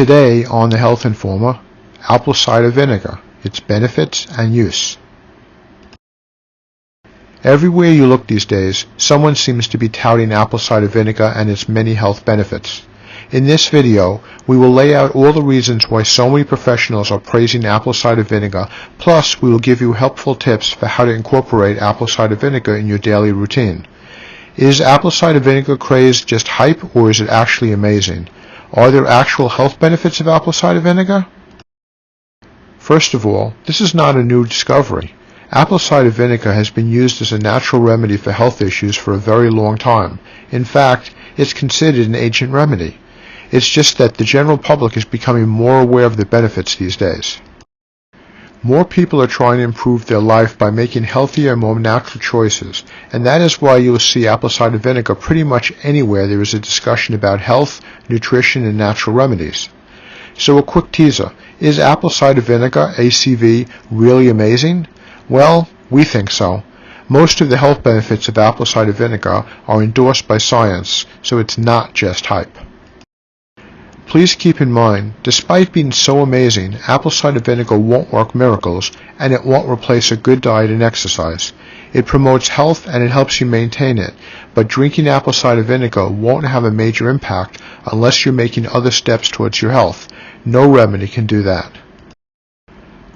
Today on the Health Informer, apple cider vinegar, its benefits and use. Everywhere you look these days, someone seems to be touting apple cider vinegar and its many health benefits. In this video, we will lay out all the reasons why so many professionals are praising apple cider vinegar, plus we will give you helpful tips for how to incorporate apple cider vinegar in your daily routine. Is apple cider vinegar craze just hype, or is it actually amazing? Are there actual health benefits of apple cider vinegar? First of all, this is not a new discovery. Apple cider vinegar has been used as a natural remedy for health issues for a very long time. In fact, it's considered an ancient remedy. It's just that the general public is becoming more aware of the benefits these days. More people are trying to improve their life by making healthier and more natural choices, and that is why you will see apple cider vinegar pretty much anywhere there is a discussion about health, nutrition, and natural remedies. So a quick teaser, is apple cider vinegar, ACV, really amazing? Well, we think so. Most of the health benefits of apple cider vinegar are endorsed by science, so it's not just hype. Please keep in mind, despite being so amazing, apple cider vinegar won't work miracles, and it won't replace a good diet and exercise. It promotes health and it helps you maintain it, but drinking apple cider vinegar won't have a major impact unless you're making other steps towards your health. No remedy can do that.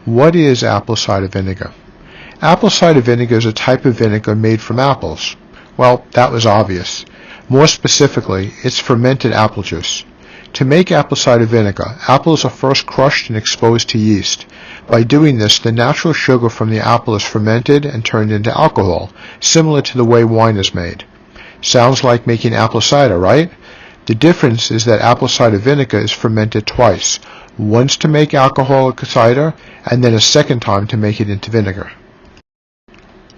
What is apple cider vinegar? Apple cider vinegar is a type of vinegar made from apples. Well, that was obvious. More specifically, it's fermented apple juice. To make apple cider vinegar, apples are first crushed and exposed to yeast. By doing this, the natural sugar from the apple is fermented and turned into alcohol, similar to the way wine is made. Sounds like making apple cider, right? The difference is that apple cider vinegar is fermented twice, once to make alcoholic cider and then a second time to make it into vinegar.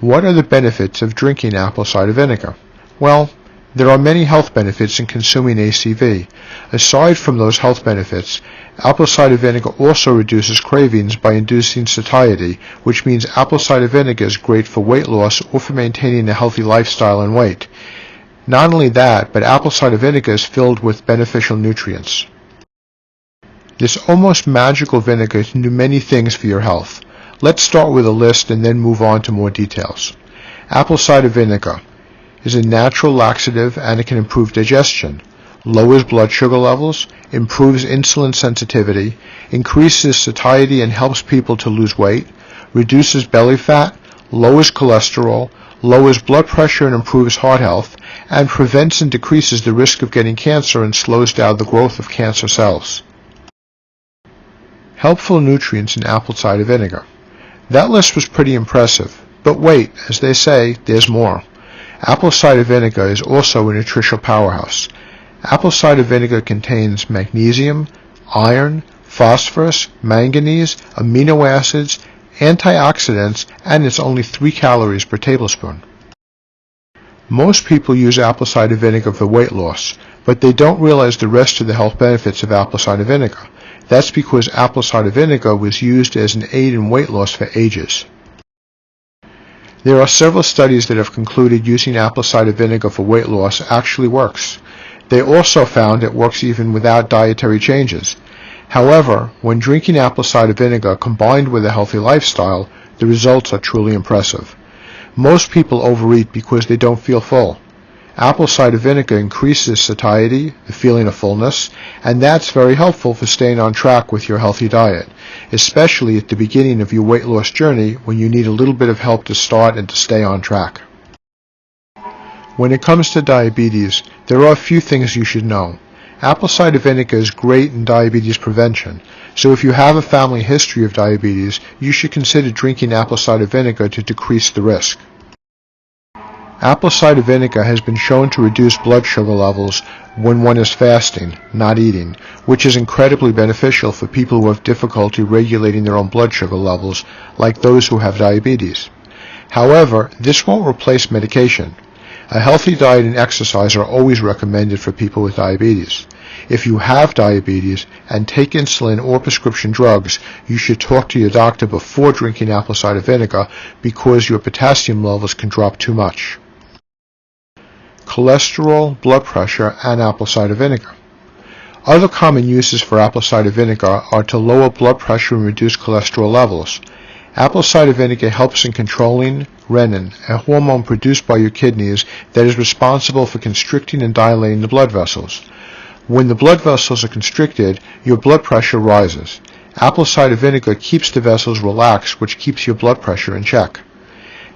What are the benefits of drinking apple cider vinegar? Well, there are many health benefits in consuming ACV. Aside from those health benefits, apple cider vinegar also reduces cravings by inducing satiety, which means apple cider vinegar is great for weight loss or for maintaining a healthy lifestyle and weight. Not only that, but apple cider vinegar is filled with beneficial nutrients. This almost magical vinegar can do many things for your health. Let's start with a list and then move on to more details. Apple cider vinegar is a natural laxative and it can improve digestion, lowers blood sugar levels, improves insulin sensitivity, increases satiety and helps people to lose weight, reduces belly fat, lowers cholesterol, lowers blood pressure and improves heart health, and prevents and decreases the risk of getting cancer and slows down the growth of cancer cells. Helpful nutrients in apple cider vinegar. That list was pretty impressive, but wait, as they say, there's more. Apple cider vinegar is also a nutritional powerhouse. Apple cider vinegar contains magnesium, iron, phosphorus, manganese, amino acids, antioxidants, and it's only 3 calories per tablespoon. Most people use apple cider vinegar for weight loss, but they don't realize the rest of the health benefits of apple cider vinegar. That's because apple cider vinegar was used as an aid in weight loss for ages. There are several studies that have concluded using apple cider vinegar for weight loss actually works. They also found it works even without dietary changes. However, when drinking apple cider vinegar combined with a healthy lifestyle, the results are truly impressive. Most people overeat because they don't feel full. Apple cider vinegar increases satiety, the feeling of fullness, and that's very helpful for staying on track with your healthy diet, especially at the beginning of your weight loss journey when you need a little bit of help to start and to stay on track. When it comes to diabetes, there are a few things you should know. Apple cider vinegar is great in diabetes prevention, so if you have a family history of diabetes, you should consider drinking apple cider vinegar to decrease the risk. Apple cider vinegar has been shown to reduce blood sugar levels when one is fasting, not eating, which is incredibly beneficial for people who have difficulty regulating their own blood sugar levels, like those who have diabetes. However, this won't replace medication. A healthy diet and exercise are always recommended for people with diabetes. If you have diabetes and take insulin or prescription drugs, you should talk to your doctor before drinking apple cider vinegar because your potassium levels can drop too much. Cholesterol, blood pressure, and apple cider vinegar. Other common uses for apple cider vinegar are to lower blood pressure and reduce cholesterol levels. Apple cider vinegar helps in controlling renin, a hormone produced by your kidneys that is responsible for constricting and dilating the blood vessels. When the blood vessels are constricted, your blood pressure rises. Apple cider vinegar keeps the vessels relaxed, which keeps your blood pressure in check.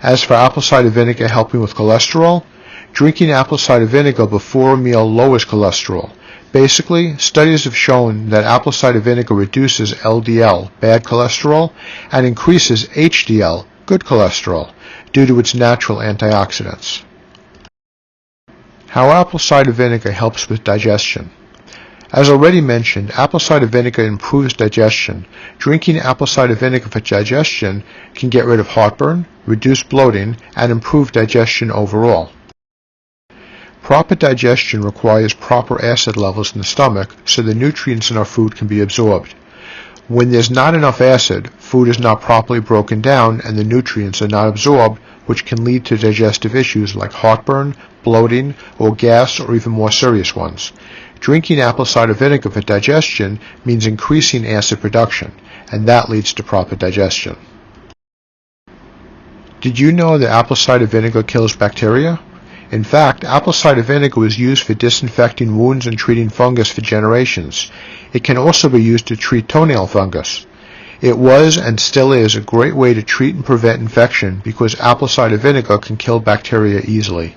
As for apple cider vinegar helping with cholesterol, drinking apple cider vinegar before a meal lowers cholesterol. Basically, studies have shown that apple cider vinegar reduces LDL, bad cholesterol, and increases HDL, good cholesterol, due to its natural antioxidants. How apple cider vinegar helps with digestion. As already mentioned, apple cider vinegar improves digestion. Drinking apple cider vinegar for digestion can get rid of heartburn, reduce bloating, and improve digestion overall. Proper digestion requires proper acid levels in the stomach so the nutrients in our food can be absorbed. When there's not enough acid, food is not properly broken down and the nutrients are not absorbed, which can lead to digestive issues like heartburn, bloating, or gas, or even more serious ones. Drinking apple cider vinegar for digestion means increasing acid production, and that leads to proper digestion. Did you know that apple cider vinegar kills bacteria? In fact, apple cider vinegar was used for disinfecting wounds and treating fungus for generations. It can also be used to treat toenail fungus. It was and still is a great way to treat and prevent infection because apple cider vinegar can kill bacteria easily.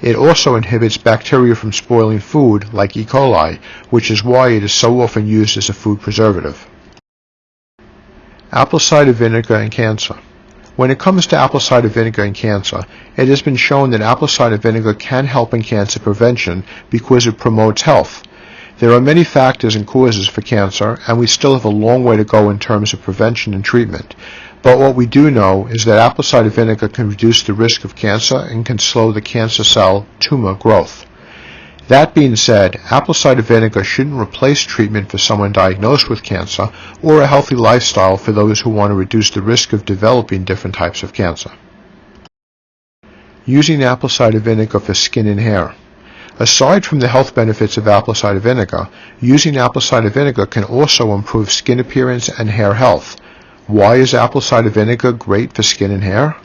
It also inhibits bacteria from spoiling food, like E. coli, which is why it is so often used as a food preservative. Apple cider vinegar and cancer. When it comes to apple cider vinegar and cancer, it has been shown that apple cider vinegar can help in cancer prevention because it promotes health. There are many factors and causes for cancer, and we still have a long way to go in terms of prevention and treatment. But what we do know is that apple cider vinegar can reduce the risk of cancer and can slow the cancer cell tumor growth. That being said, apple cider vinegar shouldn't replace treatment for someone diagnosed with cancer or a healthy lifestyle for those who want to reduce the risk of developing different types of cancer. Using apple cider vinegar for skin and hair. Aside from the health benefits of apple cider vinegar, using apple cider vinegar can also improve skin appearance and hair health. Why is apple cider vinegar great for skin and hair?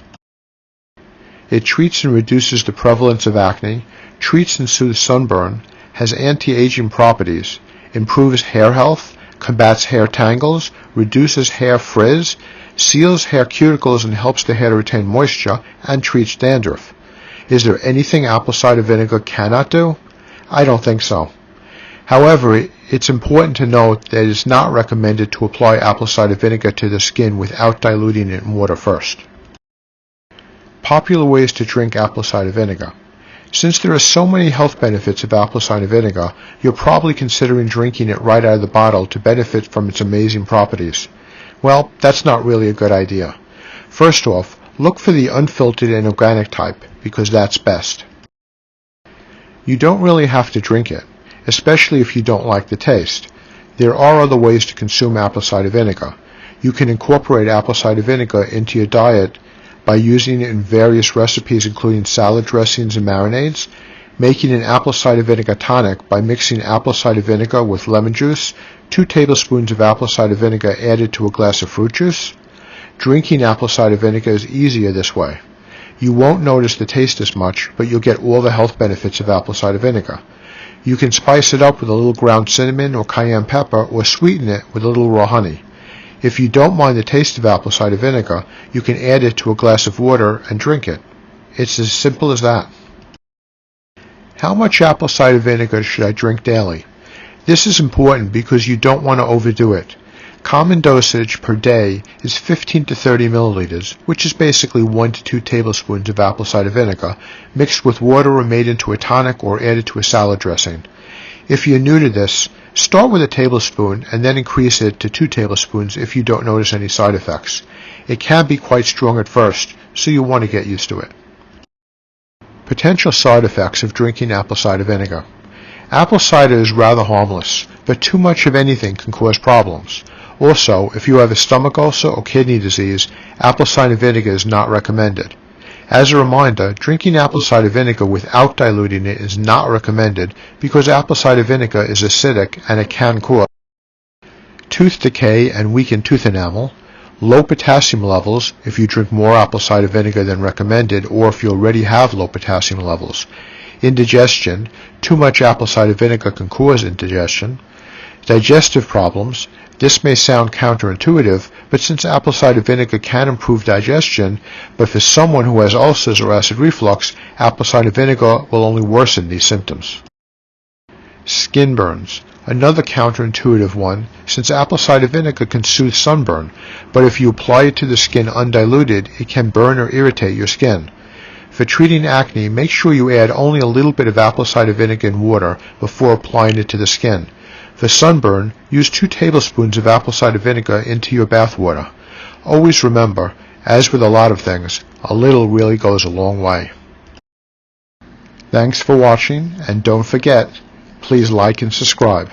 It treats and reduces the prevalence of acne, treats and soothes sunburn, has anti-aging properties, improves hair health, combats hair tangles, reduces hair frizz, seals hair cuticles and helps the hair to retain moisture, and treats dandruff. Is there anything apple cider vinegar cannot do? I don't think so. However, it's important to note that it is not recommended to apply apple cider vinegar to the skin without diluting it in water first. Popular ways to drink apple cider vinegar. Since there are so many health benefits of apple cider vinegar, you're probably considering drinking it right out of the bottle to benefit from its amazing properties. Well, that's not really a good idea. First off, look for the unfiltered and organic type, because that's best. You don't really have to drink it, especially if you don't like the taste. There are other ways to consume apple cider vinegar. You can incorporate apple cider vinegar into your diet by using it in various recipes including salad dressings and marinades, making an apple cider vinegar tonic by mixing apple cider vinegar with lemon juice, 2 tablespoons of apple cider vinegar added to a glass of fruit juice. Drinking apple cider vinegar is easier this way. You won't notice the taste as much, but you'll get all the health benefits of apple cider vinegar. You can spice it up with a little ground cinnamon or cayenne pepper or sweeten it with a little raw honey. If you don't mind the taste of apple cider vinegar, you can add it to a glass of water and drink it. It's as simple as that. How much apple cider vinegar should I drink daily? This is important because you don't want to overdo it. Common dosage per day is 15 to 30 milliliters, which is basically 1 to 2 tablespoons of apple cider vinegar, mixed with water or made into a tonic or added to a salad dressing. If you're new to this, start with a tablespoon and then increase it to 2 tablespoons if you don't notice any side effects. It can be quite strong at first, so you'll want to get used to it. Potential side effects of drinking apple cider vinegar. Apple cider is rather harmless, but too much of anything can cause problems. Also, if you have a stomach ulcer or kidney disease, apple cider vinegar is not recommended. As a reminder, drinking apple cider vinegar without diluting it is not recommended because apple cider vinegar is acidic and it can cause tooth decay and weakened tooth enamel, low potassium levels if you drink more apple cider vinegar than recommended or if you already have low potassium levels, indigestion, too much apple cider vinegar can cause indigestion, digestive problems. This may sound counterintuitive, but since apple cider vinegar can improve digestion, but for someone who has ulcers or acid reflux, apple cider vinegar will only worsen these symptoms. Skin burns. Another counterintuitive one, since apple cider vinegar can soothe sunburn, but if you apply it to the skin undiluted, it can burn or irritate your skin. For treating acne, make sure you add only a little bit of apple cider vinegar in water before applying it to the skin. For sunburn, use 2 tablespoons of apple cider vinegar into your bath water. Always remember, as with a lot of things, a little really goes a long way. Thanks for watching, and don't forget, please like and subscribe.